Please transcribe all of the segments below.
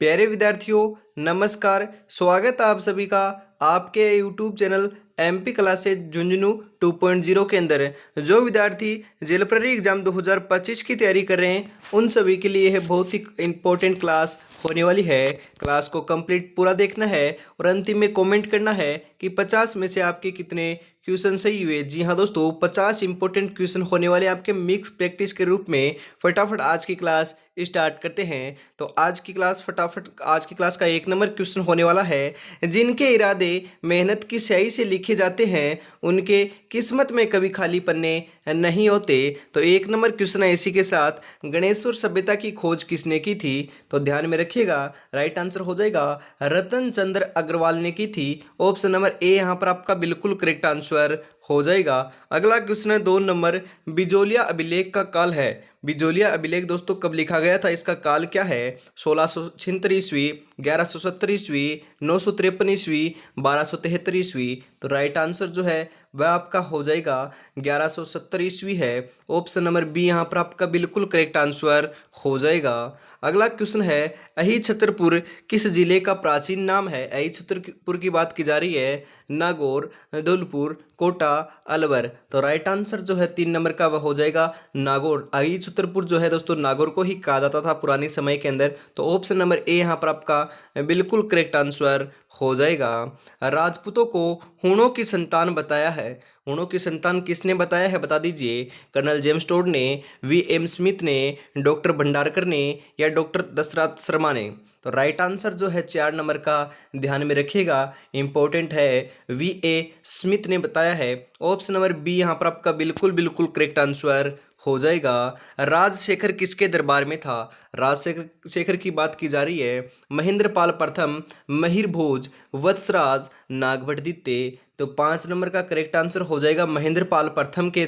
प्यारे विद्यार्थियों, नमस्कार। स्वागत है आप सभी का आपके YouTube channel MP classes Jhunjhunu 2.0 के अंदर। जो विद्यार्थी जेल प्रहरी एग्जाम 2025 की तैयारी कर रहे हैं उन सभी के लिए यह बहुत ही इम्पोर्टेंट क्लास होने वाली है। क्लास को कंप्लीट पूरा देखना है और अंतिम में कमेंट करना है कि 50 में से आपके कितने क्वेश्चन सही हुए। जी हाँ दोस्तों, 50 इंपॉर्टेंट क्वेश्चन होने वाले आपके मिक्स प्रैक्टिस के रूप में। फटाफट आज की क्लास स्टार्ट करते हैं। तो आज की क्लास का 1 नंबर क्वेश्चन होने वाला है। जिनके इरादे मेहनत की स्याही से लिखे जाते हैं उनके किस्मत में कभी खाली पन्ने नहीं होते। तो 1 नंबर क्वेश्चन है इसी के साथ, गणेश्वर सभ्यता की खोज किसने की थी? तो ध्यान में रखिएगा, राइट आंसर हो जाएगा रतन चंद्र अग्रवाल ने की थी। ऑप्शन नंबर ए यहाँ पर आपका बिल्कुल करेक्ट आंसर हो जाएगा। अगला क्वेश्चन है 2 नंबर, बिजोलिया अभिलेख का काल है। बिजोलिया अभिलेख दोस्तों कब लिखा गया था? इसका काल क्या है? 1676 ईस्वी, 1170 ईस्वी, 953 ईस्वी, 1273 ईस्वी। तो राइट आंसर जो है वह आपका हो जाएगा 1170 ईस्वी है। ऑप्शन नंबर बी यहाँ पर आपका बिल्कुल करेक्ट आंसर हो जाएगा। अगला क्वेश्चन है, अही छतरपुर किस जिले का प्राचीन नाम है? अही छतरपुर की बात की जा रही है। नागौर, धौलपुर, कोटा, अलवर। तो राइट आंसर जो है 3 नंबर का वह हो जाएगा नागौर। अही छतरपुर जो है दोस्तों नागौर को ही कहा जाता था पुराने समय के अंदर। तो ऑप्शन नंबर ए यहाँ पर आपका बिल्कुल करेक्ट आंसर हो जाएगा। राजपूतों को हूणों की संतान बताया है। हूणों की संतान किसने बताया है बता दीजिए? कर्नल जेम्स टोड ने, वी.एम. स्मिथ ने, डॉक्टर भंडारकर ने या डॉक्टर दशरथ शर्मा ने? तो राइट आंसर जो है 4 नंबर का ध्यान में रखिएगा, इंपॉर्टेंट है, वी.ए. स्मिथ ने बताया है। ऑप्शन नंबर बी यहाँ पर आपका बिल्कुल बिल्कुल करेक्ट आंसर हो जाएगा। राजशेखर किसके दरबार में था? राजशेखर की बात की जा रही है। महेंद्रपाल प्रथम, महिर भोज, वत्सराज, नागभट्ट। तो 5 नंबर का करेक्ट आंसर हो जाएगा महेंद्रपाल प्रथम के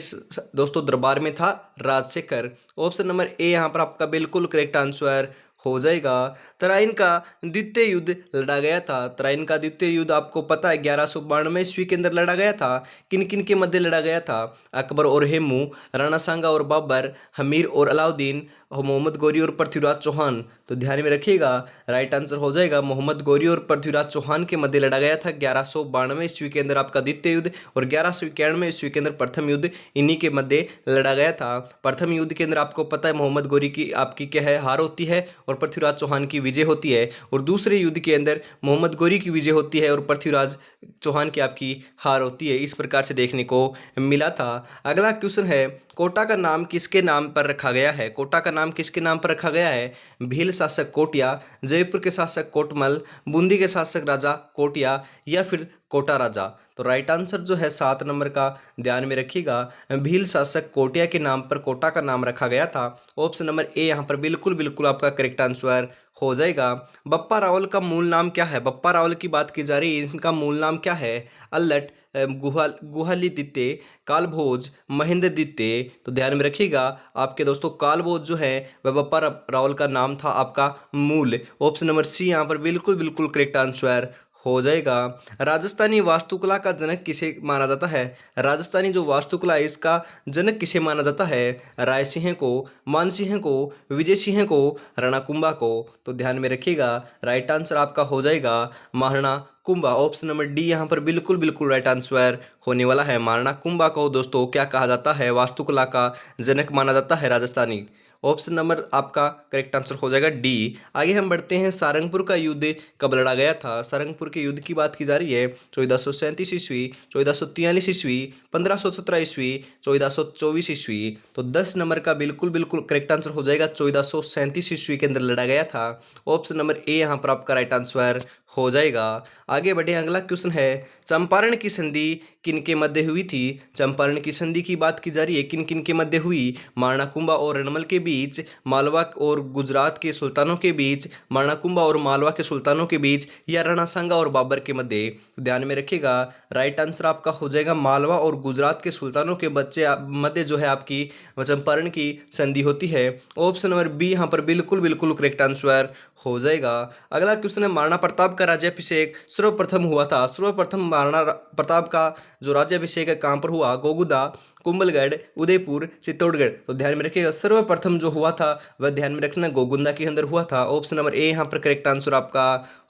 दोस्तों दरबार में था राजशेखर। ऑप्शन नंबर ए यहाँ पर आपका बिल्कुल करेक्ट आंसर हो जाएगा। तराइन का द्वितीय युद्ध लड़ा गया था। तराइन का द्वितीय युद्ध आपको पता है 1192 ईस्वी के अंदर लड़ा गया था। किन किन के मध्य लड़ा गया था? अकबर और हेमू, राणा सांगा और बाबर, हमीर और अलाउद्दीन, और मोहम्मद गौरी और पृथ्वीराज चौहान। तो ध्यान में रखिएगा, राइट आंसर हो जाएगा मोहम्मद गौरी और पृथ्वीराज चौहान के मध्य लड़ा गया था 1192 ईस्वी के अंदर आपका द्वितीय युद्ध, और 1191 ईस्वी के अंदर प्रथम युद्ध इन्हीं के मध्य लड़ा गया था। प्रथम युद्ध के अंदर आपको पता है मोहम्मद गौरी की आपकी क्या है, हार होती है और पृथ्वीराज चौहान की विजय होती है। और दूसरे युद्ध के अंदर मोहम्मद गौरी की विजय होती है और पृथ्वीराज चौहान की आपकी हार होती है। इस प्रकार से देखने को मिला था। अगला क्वेश्चन है, कोटा का नाम किसके नाम पर रखा गया है? कोटा का नाम किसके नाम पर रखा गया है? भील शासक कोटिया, जयपुर के शासक कोटमल, बूंदी के शासक राजा कोटिया या फिर कोटा राजा? तो राइट आंसर जो है 7 नंबर का ध्यान में रखिएगा, भील शासक कोटिया के नाम पर कोटा का नाम रखा गया था। ऑप्शन नंबर ए यहाँ पर बिल्कुल बिल्कुल आपका करेक्ट आंसर हो जाएगा। बप्पा रावल का मूल नाम क्या है? बप्पा रावल की बात की जा रही है, इनका मूल नाम क्या है? अल्लट, गुहालीदित्य, कालभोज, महेंद्रदित्य। तो ध्यान में रखिएगा आपके दोस्तों, कालभोज जो है वह बप्पा रावल का नाम था आपका मूल। ऑप्शन नंबर सी यहाँ पर बिल्कुल बिल्कुल करेक्ट आंसर हो जाएगा। राजस्थानी वास्तुकला का जनक किसे माना जाता है? राजस्थानी जो वास्तुकला है इसका जनक किसे माना जाता है? राय सिंह को, मानसिंह को, विजय सिंह को, राणा कुंभा को? तो ध्यान में रखिएगा, राइट आंसर आपका हो जाएगा Maharana Kumbha. Option number D यहाँ पर बिल्कुल बिल्कुल राइट आंसर होने वाला है। महाराणा कुंभा को दोस्तों क्या कहा जाता है? वास्तुकला का जनक माना जाता है राजस्थानी। ऑप्शन नंबर आपका करेक्ट आंसर हो जाएगा डी। आगे हम बढ़ते हैं, सारंगपुर का युद्ध कब लड़ा गया था? सारंगपुर के युद्ध की बात की जा रही है 1437 ईस्वी, 1443 ईस्वी, 1517 ईस्वी, 1424 ईस्वी। तो 10 नंबर का बिल्कुल बिल्कुल करेक्ट आंसर हो जाएगा 1437 ईस्वी के अंदर लड़ा गया था। ऑप्शन नंबर ए यहाँ पर आपका राइट आंसर हो जाएगा। आगे बढ़े, अगला क्वेश्चन है, चंपारण की संधि किन के मध्य हुई थी? चंपारण की संधि की बात की जा रही है, किन किन के मध्य हुई? महाराणा कुंभा और रणमल के बीच, मालवा और गुजरात के सुल्तानों के बीच, महाराणा कुंभा और मालवा के सुल्तानों के बीच, या राणा सांगा और बाबर के मध्य? ध्यान में रखिएगा, राइट आंसर आपका हो जाएगा मालवा और गुजरात के सुल्तानों के बच्चे मध्य जो है आपकी चंपारण की संधि होती है। ऑप्शन नंबर बी यहाँ पर बिल्कुल बिल्कुल करेक्ट आंसर हो जाएगा। अगला क्वेश्चन है, महाराणा प्रताप का राज्याभिषेक सर्वप्रथम हुआ था। सर्वप्रथम महाराणा प्रताप का जो राज्याभिषेक है कहाँ पर हुआ? गोगुदा, कुंभलगढ़, उदयपुर, चित्तौड़गढ़। तो ध्यान में रखिएगा सर्वप्रथम जो हुआ था वह ध्यान में रखना गोगुंदा के अंदर हुआ था। ऑप्शन नंबर ए यहाँ पर करेक्ट आंसर आपका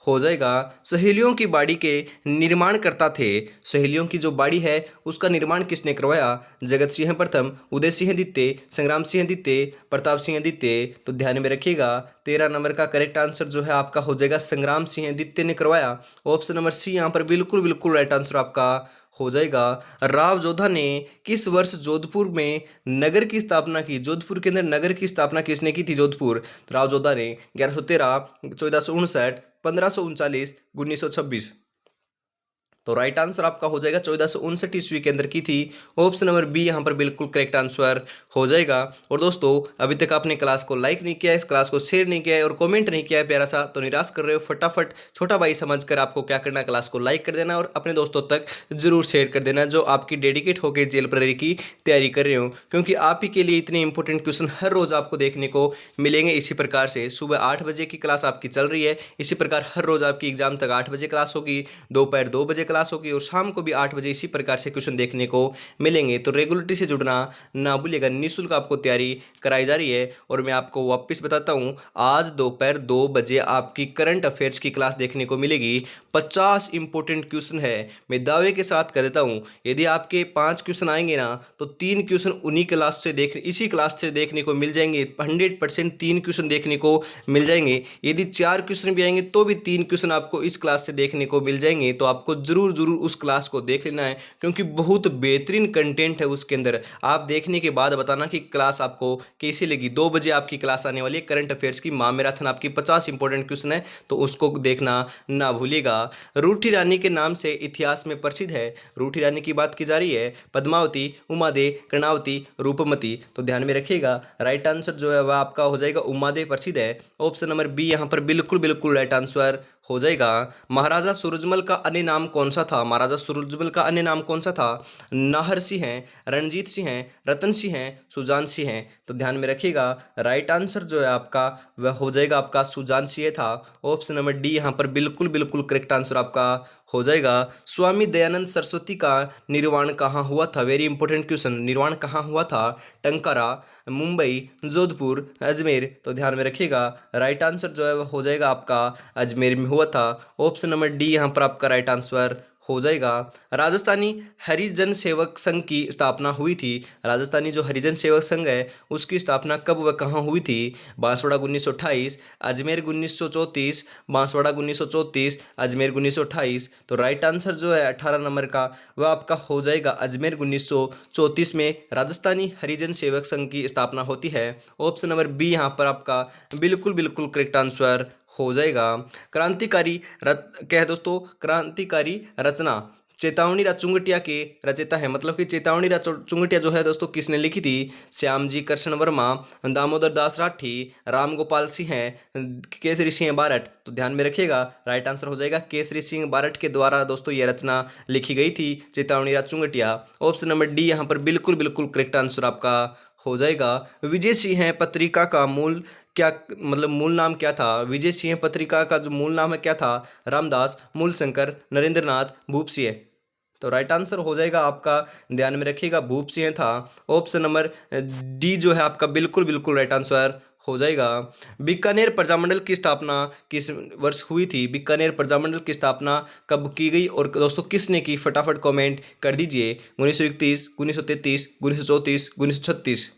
हो जाएगा। सहेलियों की बाड़ी के निर्माण करता थे। सहेलियों की जो बाड़ी है उसका निर्माण किसने करवाया? जगत सिंह प्रथम, उदय सिंह द्वितीय, संग्राम सिंह द्वितीय, प्रताप सिंह द्वितीय। तो ध्यान में रखिएगा 13 नंबर का करेक्ट आंसर जो है आपका हो जाएगा संग्राम सिंह द्वितीय ने करवाया। ऑप्शन नंबर सी यहाँ पर बिल्कुल बिल्कुल राइट आंसर आपका हो जाएगा। राव जोधा ने किस वर्ष जोधपुर में नगर की स्थापना की? जोधपुर के अंदर नगर की स्थापना किसने की थी? जोधपुर। तो राव जोधा ने 1113, 1459, 1539, 1926। तो राइट आंसर आपका हो जाएगा 1459 ईस्वी के अंदर की थी। ऑप्शन नंबर बी यहाँ पर बिल्कुल करेक्ट आंसर हो जाएगा। और दोस्तों अभी तक आपने क्लास को लाइक नहीं किया है, इस क्लास को शेयर नहीं किया है और कमेंट नहीं किया है प्यारा सा, तो निराश कर रहे हो, फटाफट छोटा भाई समझकर आपको क्या करना है, क्लास को लाइक कर देना और अपने दोस्तों तक जरूर शेयर कर देना जो आपकी डेडिकेट होकर जेल प्रहरी की तैयारी कर रहे हो, क्योंकि आप ही के लिए इतने इंपॉर्टेंट क्वेश्चन हर रोज आपको देखने को मिलेंगे। इसी प्रकार से सुबह 8 बजे की क्लास आपकी चल रही है, इसी प्रकार हर रोज आपकी एग्जाम तक 8 बजे क्लास होगी, दोपहर 2 बजे क्लास होगी और शाम को भी 8 बजे इसी प्रकार से क्वेश्चन देखने को मिलेंगे। तो रेगुलरिटी से जुड़ना ना भूलिएगा, निःशुल्क आपको तैयारी कराई जा रही है। और मैं आपको वापस बताता हूं, आज दोपहर 2 बजे आपकी करंट अफेयर्स की क्लास देखने को मिलेगी। 50 इंपॉर्टेंट क्वेश्चन है। मैं दावे के साथ कह देता हूं, यदि आपके 5 क्वेश्चन आएंगे ना तो 3 क्वेश्चन उन्हीं क्लास से इसी क्लास से देखने को मिल जाएंगे। 100% 3 क्वेश्चन देखने को मिल जाएंगे। यदि 4 क्वेश्चन भी आएंगे तो भी 3 क्वेश्चन आपको इस क्लास से देखने को मिल जाएंगे। तो आपको जरूर जरूर उस क्लास को देख लेना है, क्योंकि बहुत बेहतरीन कंटेंट है उसके अंदर। आप देखने के बाद बताना कि क्लास आपको कैसी लगी। 2 बजे आपकी क्लास आने वाली है करंट अफेयर्स की महामैराथन, आपकी 50 इंपॉर्टेंट क्वेश्चन है, तो उसको देखना ना भूलिएगा। रूठी रानी के नाम से इतिहास में प्रसिद्ध है। रूठी रानी की बात की जा रही है, पद्मावती, उमादे, कर्णावती, रूपमती। तो ध्यान में रखिएगा राइट आंसर जो है वह आपका हो जाएगा उमादे प्रसिद्ध है। ऑप्शन नंबर बी यहाँ पर बिल्कुल बिल्कुल राइट आंसर हो जाएगा। महाराजा सूरजमल का अन्य नाम कौन सा था? महाराजा सूरजमल का अन्य नाम कौन सा था? नाहर सिंह हैं, रणजीत सिंह हैं, रतन सिंह हैं, सुजान सिंह हैं। तो ध्यान में रखिएगा राइट आंसर जो है आपका वह हो जाएगा आपका सुजान सिंह था। ऑप्शन नंबर डी यहाँ पर बिल्कुल बिल्कुल करेक्ट आंसर आपका हो जाएगा। स्वामी दयानंद सरस्वती का निर्वाण कहाँ हुआ था? Very important question. निर्वाण कहाँ हुआ था? टंकारा, मुंबई, जोधपुर, अजमेर। तो ध्यान में रखिएगा राइट आंसर जो है वह हो जाएगा आपका अजमेर में हुआ था। ऑप्शन नंबर डी यहाँ पर आपका राइट आंसर हो जाएगा। राजस्थानी हरिजन सेवक संघ की स्थापना हुई थी। राजस्थानी जो हरिजन सेवक संघ है उसकी स्थापना कब व कहाँ हुई थी? बांसवाड़ा 1928, अजमेर 1934, बांसवाड़ा 1934, अजमेर 1928। तो राइट आंसर जो है 18 नंबर का वह आपका हो जाएगा अजमेर 1934 में राजस्थानी हरिजन सेवक संघ की स्थापना होती है। ऑप्शन नंबर बी यहाँ पर आपका बिल्कुल बिल्कुल करेक्ट आंसर हो जाएगा। क्रांतिकारी क्या है दोस्तों? क्रांतिकारी रचना चेतावनी राज चुंगटिया के रचयिता है। मतलब कि चेतावनी राज चुंगटिया जो है दोस्तों किसने लिखी थी? श्यामजी कृष्ण वर्मा, दामोदर दास राठी, राम गोपाल सिंह है, केसरी सिंह बारट। तो ध्यान में रखिएगा राइट आंसर हो जाएगा केसरी सिंह बारट के द्वारा दोस्तों यह रचना लिखी गई थी, चेतावनी राज चुंगटिया। ऑप्शन नंबर डी यहाँ पर बिल्कुल बिल्कुल करेक्ट आंसर आपका हो जाएगा। विजय सिंह पत्रिका का मूल क्या मतलब मूल नाम क्या था? विजय सिंह पत्रिका का जो मूल नाम है क्या था? रामदास, मूलशंकर, नरेंद्रनाथ, भूप सिंह। तो राइट आंसर हो जाएगा आपका, ध्यान में रखिएगा, भूप सिंह था। ऑप्शन नंबर डी जो है आपका बिल्कुल बिल्कुल राइट आंसर हो जाएगा। बीकानेर प्रजामंडल की स्थापना किस वर्ष हुई थी? बीकानेर प्रजामंडल की स्थापना कब की गई और दोस्तों किसने की? फटाफट कमेंट कर दीजिए। 1931, 1933, 1934, 1936।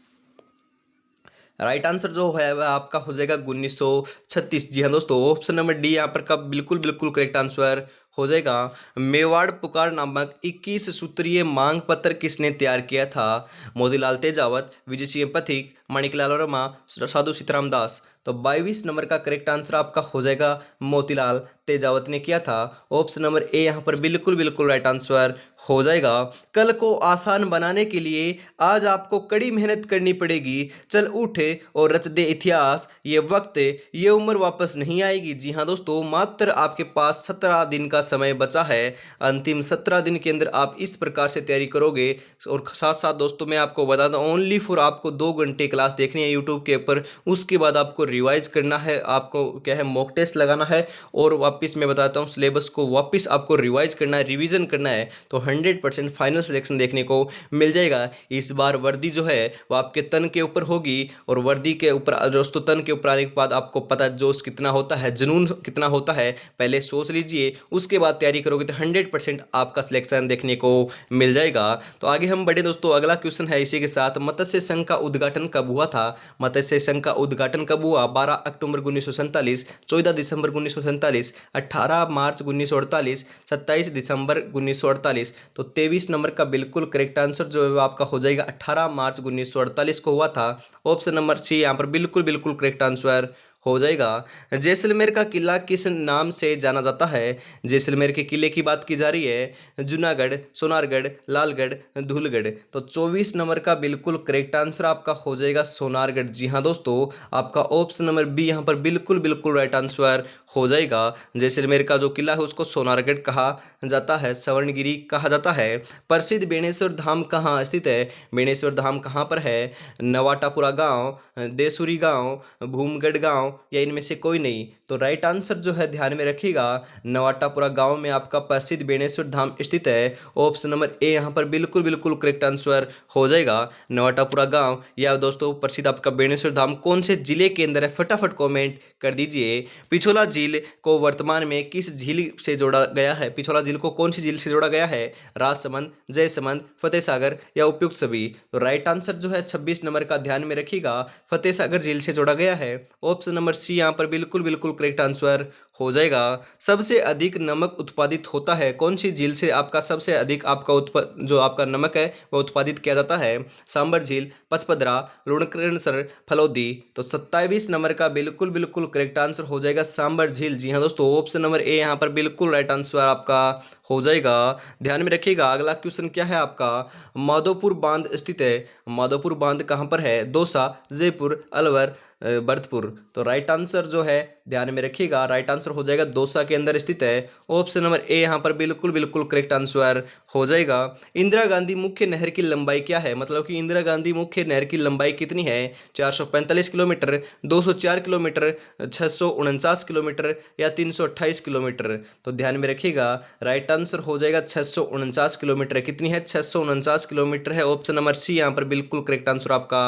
राइट आंसर जो है वह आपका हो जाएगा 1936। जी हाँ दोस्तों, ऑप्शन नंबर डी यहाँ पर का बिल्कुल बिल्कुल करेक्ट आंसर हो जाएगा। मेवाड़ पुकार नामक 21 सूत्रीय मांग पत्र किसने तैयार किया था? मोतीलाल तेजावत, विजय सिंह पथिक, माणिकलाल वर्मा, साधु सीताराम दास। तो 22 नंबर का करेक्ट आंसर आपका हो जाएगा मोतीलाल तेजावत ने किया था। ऑप्शन नंबर ए यहाँ पर बिल्कुल बिल्कुल राइट आंसर हो जाएगा। कल को आसान बनाने के लिए आज आपको कड़ी मेहनत करनी पड़ेगी। चल उठे और रच दे इतिहास, ये वक्त ये उम्र वापस नहीं आएगी। जी हाँ दोस्तों, मात्र आपके पास 17 दिन का समय बचा है। अंतिम 17 दिन के अंदर आप इस प्रकार से तैयारी करोगे। और साथ साथ दोस्तों मैं आपको बता दूं, ओनली फॉर आपको 2 घंटे क्लास देखनी है यूट्यूब के ऊपर, उसके बाद आपको रिवाइज करना है, आपको क्या है मॉक टेस्ट लगाना है और वापस मैं बताता हूँ सिलेबस को वापस आपको रिवाइज करना है, रिवीजन करना है, तो 100% फाइनल सिलेक्शन देखने को मिल जाएगा। इस बार वर्दी जो है वो आपके तन के ऊपर होगी और वर्दी के ऊपर दोस्तों तन के ऊपर आने के बाद आपको पता जोश कितना होता है, जुनून कितना होता है, पहले सोच लीजिए, उसके बाद तैयारी करोगे तो 100% आपका सिलेक्शन देखने को मिल जाएगा। तो आगे हम बढ़े दोस्तों, अगला क्वेश्चन है इसी के साथ, मत्स्य संघ का उद्घाटन कब हुआ था? मत्स्य संघ का उद्घाटन कब हुआ? 12 अक्टूबर 1947, 14 दिसंबर 1947, 18 मार्च 1948, 27 दिसंबर 1948। तो 23 नंबर का बिल्कुल करेक्ट आंसर जो है वो आपका हो जाएगा 18 मार्च 1948 को हुआ था। ऑप्शन नंबर सी यहाँ पर बिल्कुल बिल्कुल करेक्ट आंसर हो जाएगा। जैसलमेर का किला किस नाम से जाना जाता है? जैसलमेर के किले की बात की जा रही है, जूनागढ़, सोनारगढ़, लालगढ़, धूलगढ़। तो 24 नंबर का बिल्कुल करेक्ट आंसर आपका हो जाएगा सोनारगढ़। जी हाँ दोस्तों, आपका ऑप्शन नंबर बी यहाँ पर बिल्कुल बिल्कुल राइट आंसर हो जाएगा। जैसलमेर का जो किला है उसको सोनारगढ़ कहा जाता है, स्वर्णगिरी कहा जाता है। प्रसिद्ध बेणेश्वर धाम कहाँ स्थित है? बेणेश्वर धाम कहाँ पर है? नवाटापुरा गांव, देसुरी गांव, भूमगढ़ गांव या इनमें से कोई नहीं? तो राइट आंसर जो है ध्यान में रखिएगा, नवाटापुरा गांव में आपका प्रसिद्ध बेणेश्वर धाम स्थित है। ऑप्शन नंबर ए यहाँ पर बिल्कुल बिल्कुल करेक्ट आंसर हो जाएगा, नवाटापुरा गांव। या दोस्तों प्रसिद्ध आपका बेणेश्वर धाम कौन से जिले के अंदर है? फटाफट कमेंट कर दीजिए। पिछोला झील को वर्तमान में किस झील से जोड़ा गया है? पिछोला झील को कौन सी झील से जोड़ा गया है? राजसमंद, जयसमंद, फतेह सागर या उपयुक्त सभी? तो राइट आंसर जो है 26 नंबर का ध्यान में रखिएगा, फतेह सागर झील से जोड़ा गया है। ऑप्शन नंबर सी यहाँ पर बिल्कुल बिल्कुल करेक्ट आंसर हो जाएगा। सबसे अधिक नमक उत्पादित होता है कौन सी झील से? आपका सबसे अधिक आपका जो आपका नमक है वह उत्पादित किया जाता है? सांबर झील, पचपदरा, लुणकरणसर, फलोदी। तो 27 नंबर का बिल्कुल बिल्कुल करेक्ट आंसर हो जाएगा सांबर झील। जी हाँ दोस्तों, ऑप्शन नंबर ए यहाँ पर बिल्कुल राइट आंसर आपका हो जाएगा। ध्यान में रखिएगा, अगला क्वेश्चन क्या है आपका, माधोपुर बांध स्थित है। माधोपुर बांध कहाँ पर है? दौसा, जयपुर, अलवर, भरतपुर। तो राइट आंसर जो है ध्यान में रखिएगा, राइट आंसर हो जाएगा दौसा के अंदर स्थित है। ऑप्शन नंबर ए यहाँ पर बिल्कुल बिल्कुल करेक्ट आंसर हो जाएगा। इंदिरा गांधी मुख्य नहर की लंबाई क्या है? मतलब कि इंदिरा गांधी मुख्य नहर की लंबाई कितनी है? 445 किलोमीटर, 204 किलोमीटर, 649 किलोमीटर या 328 किलोमीटर? तो ध्यान में रखिएगा, राइट आंसर हो जाएगा 649 किलोमीटर। कितनी है? 649 किलोमीटर है। ऑप्शन नंबर सी यहाँ पर बिल्कुल करेक्ट आंसर आपका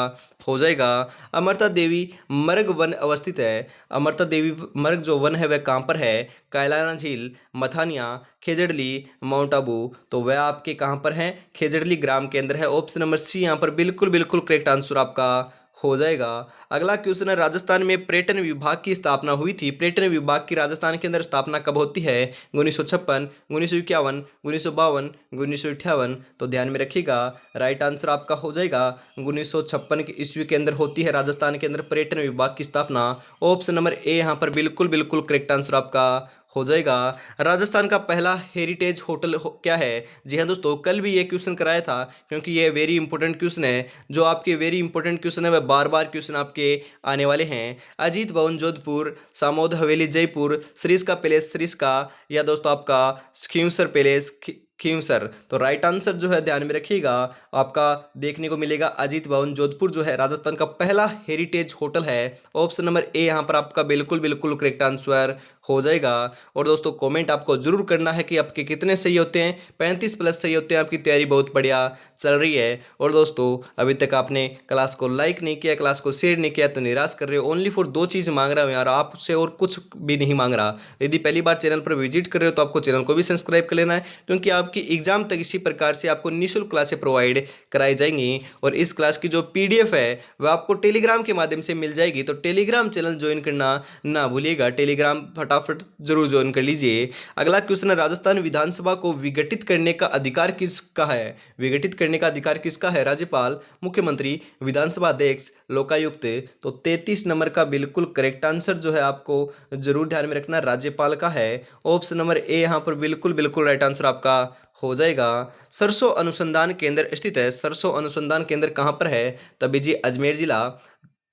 हो जाएगा। अमरता देवी मर्ग वन अवस्थित है। अमरता देवी मर्ग जो वन है वह कहाँ पर है? कायलाना झील, मथानिया, खेजड़ली, माउंट आबू। तो वह आपके कहाँ पर है? खेजड़ली ग्राम के अंदर है। ऑप्शन नंबर सी यहाँ पर बिल्कुल बिल्कुल करेक्ट आंसर आपका हो जाएगा। अगला क्वेश्चन है, राजस्थान में पर्यटन विभाग की स्थापना हुई थी। पर्यटन विभाग की राजस्थान के अंदर स्थापना कब होती है? 1956, 1951, 1952, 1958? तो ध्यान में रखिएगा, राइट आंसर आपका हो जाएगा 1956 की ईस्वी के अंदर होती है राजस्थान के अंदर पर्यटन विभाग की स्थापना। ऑप्शन नंबर ए यहाँ पर बिल्कुल बिल्कुल करेक्ट आंसर आपका हो जाएगा। राजस्थान का पहला हेरिटेज होटल क्या है? जी हाँ दोस्तों, कल भी ये क्वेश्चन कराया था, क्योंकि ये वेरी इंपॉर्टेंट क्वेश्चन है। जो आपके वेरी इंपॉर्टेंट क्वेश्चन है वह बार बार क्वेश्चन आपके आने वाले हैं। अजीत भवन जोधपुर, सामोद हवेली जयपुर, सरिस्का पैलेस सरिस्का या दोस्तों आपका खींवसर पैलेस खींवसर? तो राइट आंसर जो है ध्यान में रखिएगा, आपका देखने को मिलेगा अजीत भवन जोधपुर जो है राजस्थान का पहला हेरिटेज होटल है। ऑप्शन नंबर ए यहाँ पर आपका बिल्कुल बिल्कुल करेक्ट आंसर हो जाएगा। और दोस्तों कमेंट आपको जरूर करना है कि आपके कितने सही होते हैं। 35 प्लस सही होते हैं, आपकी तैयारी बहुत बढ़िया चल रही है। और दोस्तों अभी तक आपने क्लास को लाइक नहीं किया, क्लास को शेयर नहीं किया तो निराश कर रहे हो। ओनली फॉर 2 चीज़ मांग रहा हूँ यार, आपसे और कुछ भी नहीं मांग रहा। यदि पहली बार चैनल पर विजिट कर रहे हो तो आपको चैनल को भी सब्सक्राइब कर लेना है, क्योंकि आपकी एग्जाम तक इसी प्रकार से आपको निःशुल्क क्लासें प्रोवाइड कराई जाएंगी। और इस क्लास की जो PDF है वह आपको टेलीग्राम के माध्यम से मिल जाएगी। तो टेलीग्राम चैनल ज्वाइन करना ना भूलिएगा, टेलीग्राम फटाफट जरूर ज्वाइन कर लीजिए। अगला क्वेश्चन है, राजस्थान विधानसभा को विघटित करने का अधिकार किसका है? विघटित करने का अधिकार किसका है? राज्यपाल, मुख्यमंत्री, विधानसभा अध्यक्ष, लोकायुक्त? तो 33 नंबर का बिल्कुल करेक्ट आंसर जो है आपको जरूर ध्यान में रखना, राज्यपाल का है। ऑप्शन नंबर ए यहाँ पर बिल्कुल बिल्कुल राइट आंसर आपका हो जाएगा। सरसों अनुसंधान केंद्र स्थित है। सरसों अनुसंधान केंद्र कहाँ पर है? तभी जी अजमेर जिला,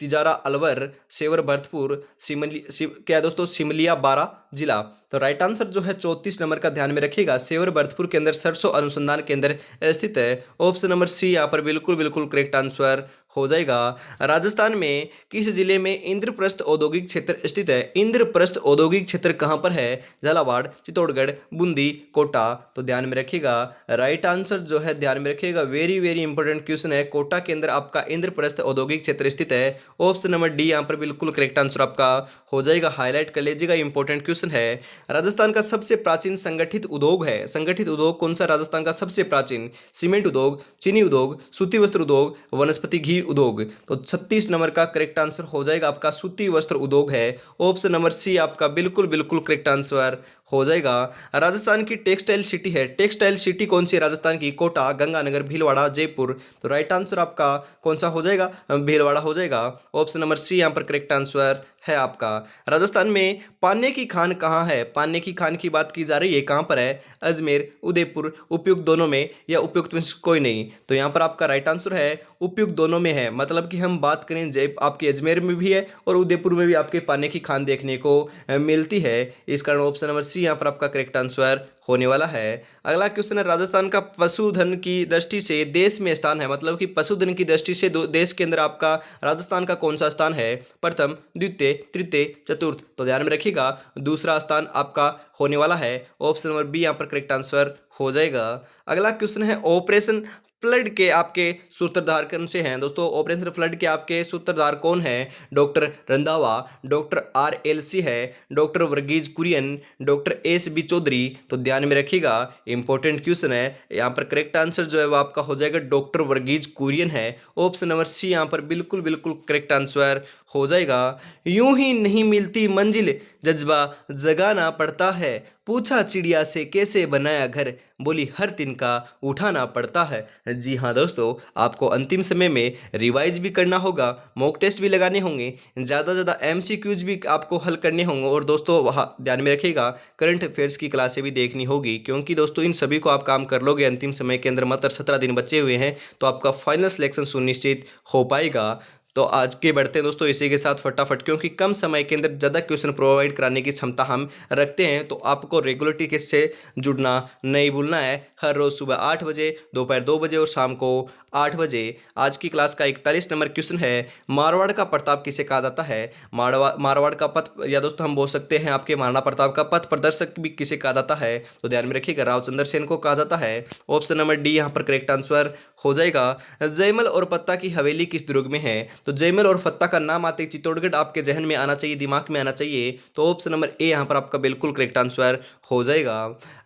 तिजारा अलवर, सेवर भरतपुर, क्या है दोस्तों, सिमलिया बारा जिला? तो राइट आंसर जो है 34 नंबर का ध्यान में रखिएगा, सेवर भरतपुर के अंदर सरसों अनुसंधान केंद्र स्थित है। ऑप्शन नंबर सी यहाँ पर बिल्कुल बिल्कुल करेक्ट आंसर हो जाएगा। राजस्थान में किस जिले में इंद्रप्रस्थ औद्योगिक क्षेत्र स्थित है? इंद्रप्रस्थ औद्योगिक क्षेत्र कहाँ पर है? झालावाड़, चित्तौड़गढ़, बूंदी, कोटा। तो ध्यान में रखिएगा, राइट आंसर जो है ध्यान में रखिएगा, वेरी वेरी इंपॉर्टेंट क्वेश्चन है, कोटा के अंदर आपका इंद्रप्रस्थ औद्योगिक क्षेत्र स्थित है। ऑप्शन नंबर डी यहाँ पर बिल्कुल करेक्ट आंसर आपका हो जाएगा। हाईलाइट कर लीजिएगा, इंपॉर्टेंट क्वेश्चन है। राजस्थान का सबसे प्राचीन संगठित उद्योग है, संगठित उद्योग कौन सा राजस्थान का सबसे प्राचीन? सीमेंट उद्योग, चीनी उद्योग, सूती वस्त्र उद्योग, वनस्पति घी उद्योग। तो 36 नंबर का करेक्ट आंसर हो जाएगा आपका सूती वस्त्र उद्योग है। ऑप्शन नंबर सी आपका बिल्कुल बिल्कुल करेक्ट आंसर हो जाएगा। राजस्थान की टेक्सटाइल सिटी है, टेक्सटाइल सिटी कौन सी है राजस्थान की? कोटा, गंगानगर, भीलवाड़ा, जयपुर। तो राइट आंसर आपका कौन सा हो जाएगा? भीलवाड़ा हो जाएगा। ऑप्शन नंबर सी यहाँ पर करेक्ट आंसर है आपका। राजस्थान में पान्ने की खान कहाँ है? पान्ने की खान की बात की जा रही है, कहाँ पर है? अजमेर, उदयपुर, उपयुक्त दोनों में, या उपयुक्त में से कोई नहीं? तो यहाँ पर आपका राइट आंसर है उपयुक्त दोनों में है। मतलब कि हम बात करें जय आपके अजमेर में भी है और उदयपुर में भी आपके पान्ने की खान देखने को मिलती है। इस कारण ऑप्शन नंबर सी यहाँ पर आपका करेक्ट आंसर होने वाला है। अगला क्वेश्चन है, राजस्थान का पशुधन की दृष्टि से देश में स्थान है, मतलब कि पशुधन की दृष्टि से देश के अंदर आपका राजस्थान का कौन सा स्थान है? प्रथम, द्वितीय, तृतीय, चतुर्थ। तो ध्यान में रखिएगा, दूसरा स्थान आपका होने वाला है। ऑप्शन नंबर बी यहाँ पर करेक्ट आंसर हो जाएगा। अगला क्वेश्चन है, ऑपरेशन फ्लड के आपके सूत्रधार कौन से हैं? दोस्तों ऑपरेशन फ्लड के आपके सूत्रधार कौन है? डॉक्टर रंधावा, डॉक्टर RLC है, doctor Verghese Kurien, doctor SB Chaudhary. तो ध्यान में रखिएगा, इंपॉर्टेंट क्वेश्चन है। यहाँ पर करेक्ट आंसर जो है वो आपका हो जाएगा डॉक्टर वर्गीज कुरियन है। ऑप्शन नंबर सी यहाँ पर बिल्कुल बिल्कुल करेक्ट आंसर हो जाएगा। यूं ही नहीं मिलती मंजिल, जज्बा जगाना पड़ता है, पूछा चिड़िया से कैसे बनाया घर, बोली हर तिनका उठाना पड़ता है। जी हाँ दोस्तों, आपको अंतिम समय में रिवाइज भी करना होगा, मॉक टेस्ट भी लगाने होंगे, ज़्यादा से ज़्यादा MCQs भी आपको हल करने होंगे, और दोस्तों वहाँ ध्यान में रखिएगा करंट अफेयर्स की क्लासें भी देखनी होगी, क्योंकि दोस्तों इन सभी को आप काम कर लोगे अंतिम समय के अंदर, मात्र 17 दिन बचे हुए हैं, तो आपका फाइनल सिलेक्शन सुनिश्चित हो पाएगा। तो आज के बढ़ते हैं दोस्तों इसी के साथ फटाफट, क्योंकि कम समय के अंदर ज़्यादा क्वेश्चन प्रोवाइड कराने की क्षमता हम रखते हैं, तो आपको रेगुलरिटी के से जुड़ना नहीं भूलना है। हर रोज़ सुबह 8 बजे, दोपहर 2 बजे और शाम को 8 बजे। आज की क्लास का 41 नंबर क्वेश्चन है, मारवाड़ का प्रताप किसे कहा जाता है? मारवाड़ का पथ, या दोस्तों हम बोल सकते हैं आपके महाराणा प्रताप का पथ प्रदर्शक भी किसे कहा जाता है? तो ध्यान में रखिएगा, रावचंद्र सेन को कहा जाता है। ऑप्शन नंबर डी यहाँ पर करेक्ट आंसर हो जाएगा। जयमल और पत्ता की हवेली किस दुर्ग में है? तो जयमल और पत्ता का नाम आते ही चित्तौड़गढ़ आपके जहन में आना चाहिए, दिमाग में आना चाहिए। तो ऑप्शन नंबर ए यहाँ पर आपका बिल्कुल करेक्ट आंसर हो जाएगा।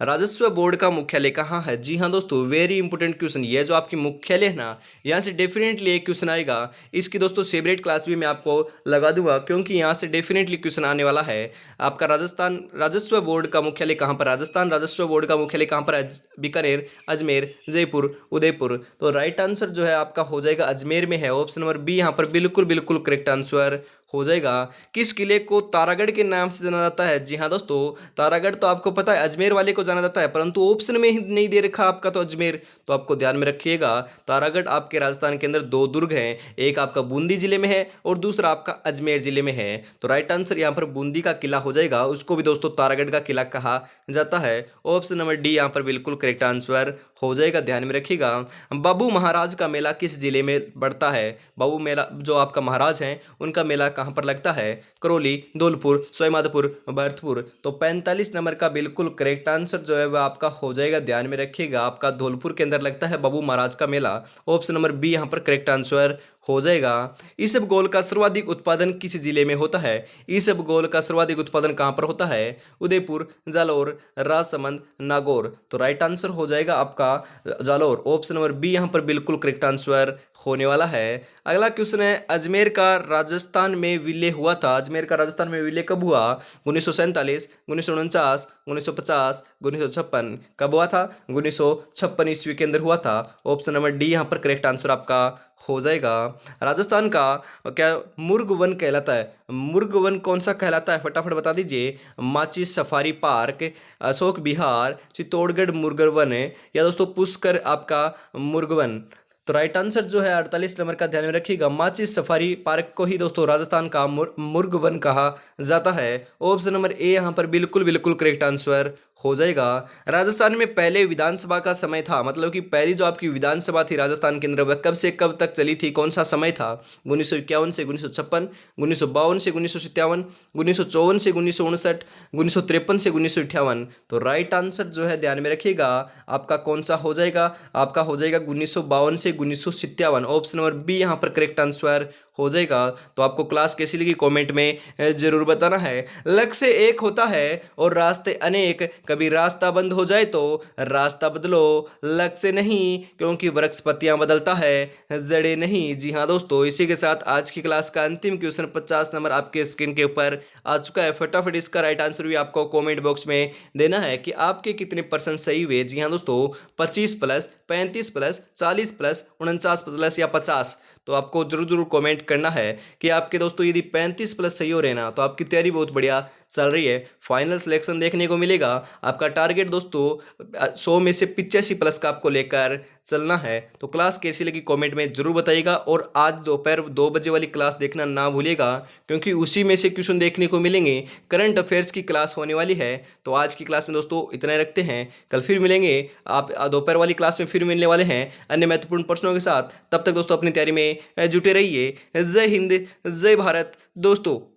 राजस्व बोर्ड का मुख्यालय कहाँ है? जी हाँ दोस्तों, वेरी इंपॉर्टेंट क्वेश्चन, ये जो आपकी मुख्यालय है ना, यहाँ से डेफिनेटली एक क्वेश्चन आएगा। इसकी दोस्तों सेपरेट क्लास भी मैं आपको लगा दूंगा, क्योंकि यहाँ से डेफिनेटली क्वेश्चन आने वाला है। आपका राजस्थान राजस्व बोर्ड का मुख्यालय कहाँ पर? राजस्थान राजस्व बोर्ड का मुख्यालय कहाँ पर है? बीकानेर, अजमेर, जयपुर, उदयपुर। तो राइट आंसर जो है आपका हो जाएगा अजमेर में है। ऑप्शन नंबर बी यहाँ पर बिल्कुल बिल्कुल करेक्ट आंसर हो जाएगा। किस किले को तारागढ़ के नाम से जाना जाता है? जी हाँ दोस्तों, तारागढ़ तो आपको पता है अजमेर वाले को जाना जाता है, परंतु ऑप्शन में ही नहीं दे रखा आपका तो अजमेर। तो आपको ध्यान में रखिएगा, तारागढ़ आपके राजस्थान के अंदर 2 दुर्ग हैं, एक आपका बूंदी जिले में है और दूसरा आपका अजमेर जिले में है। तो राइट आंसर यहाँ पर बूंदी का किला हो जाएगा, उसको भी दोस्तों तारागढ़ का किला कहा जाता है। ऑप्शन नंबर डी यहाँ पर बिल्कुल करेक्ट आंसर हो जाएगा। ध्यान में रखिएगा, बाबू महाराज का मेला किस जिले में पड़ता है? बाबू मेला जो आपका महाराज हैं उनका मेला कहाँ पर लगता है? करौली, धौलपुर, सवाईमाधोपुर, भरतपुर। तो 45 नंबर का बिल्कुल करेक्ट आंसर जो है वह आपका हो जाएगा। ध्यान में रखिएगा, आपका धौलपुर के अंदर लगता है बाबू महाराज का मेला। ऑप्शन नंबर बी यहाँ पर करेक्ट आंसर हो जाएगा। इसबगोल का सर्वाधिक उत्पादन किस जिले में होता है? इसबगोल का सर्वाधिक उत्पादन कहाँ पर होता है? उदयपुर, जालौर, राजसमंद, नागौर। तो राइट आंसर हो जाएगा आपका जालौर। ऑप्शन नंबर बी यहाँ पर बिल्कुल करेक्ट आंसर होने वाला है। अगला क्वेश्चन है, अजमेर का राजस्थान में विलय हुआ था, अजमेर का राजस्थान में विलय कब हुआ? 1947, 1949, 1950, 1956। कब हुआ था? 1956 ईस्वी के अंदर हुआ था। ऑप्शन नंबर डी यहाँ पर करेक्ट आंसर आपका हो जाएगा। राजस्थान का क्या मुर्ग वन कहलाता है? मुर्ग वन कौन सा कहलाता है, फटाफट बता दीजिए। माचिस सफारी पार्क, अशोक विहार, चित्तौड़गढ़ मुर्ग वन, या दोस्तों पुष्कर आपका मुर्ग वन। तो राइट आंसर जो है 48 नंबर का ध्यान में रखिएगा, माचिस सफारी पार्क को ही दोस्तों राजस्थान का मुर्ग वन कहा जाता है। ऑप्शन नंबर ए यहाँ पर बिल्कुल बिल्कुल करेक्ट आंसर हो जाएगा। राजस्थान में पहले विधानसभा का समय था, मतलब कि पहली जो आपकी विधानसभा थी राजस्थान के अंदर वह कब से कब तक चली थी, कौन सा समय था? 1951 से 1956, 1952 से 1957, 1954 से 1959, 1953 से 1958। तो राइट आंसर जो है ध्यान में रखिएगा, आपका कौन सा हो जाएगा? आपका हो जाएगा 1952 से 1957। ऑप्शन नंबर बी यहाँ पर करेक्ट आंसर हो जाएगा। तो आपको क्लास कैसी लगी कमेंट में जरूर बताना है। लक्ष्य एक होता है और रास्ते अनेक, कभी रास्ता बंद हो जाए तो रास्ता बदलो, लक्ष्य नहीं, क्योंकि वृक्ष पत्तियां बदलता है, जड़े नहीं। जी हाँ दोस्तों, इसी के साथ आज की क्लास का अंतिम क्वेश्चन 50 नंबर आपके स्क्रीन के ऊपर आ चुका है। फटाफट इसका राइट आंसर भी आपको कमेंट बॉक्स में देना है कि आपके कितने परसेंट सही हुए। जी हाँ दोस्तों, 25 प्लस, 35 प्लस, 40 प्लस, 49 प्लस या 50। तो आपको जरूर जरूर कमेंट करना है कि आपके दोस्तों यदि 35 प्लस सही हो रहे ना तो आपकी तैयारी बहुत बढ़िया चल रही है, फाइनल सिलेक्शन देखने को मिलेगा। आपका टारगेट दोस्तों 100 में से 85 प्लस का आपको लेकर चलना है। तो क्लास कैसी लगी कमेंट में जरूर बताइएगा, और आज दोपहर 2 बजे वाली क्लास देखना ना भूलिएगा, क्योंकि उसी में से क्वेश्चन देखने को मिलेंगे। करंट अफेयर्स की क्लास होने वाली है। तो आज की क्लास में दोस्तों इतना ही रखते हैं, कल फिर मिलेंगे। आप दोपहर वाली क्लास में फिर मिलने वाले हैं अन्य महत्वपूर्ण प्रश्नों के साथ। तब तक दोस्तों अपनी तैयारी में जुटे रहिए। जय हिंद, जय भारत दोस्तों।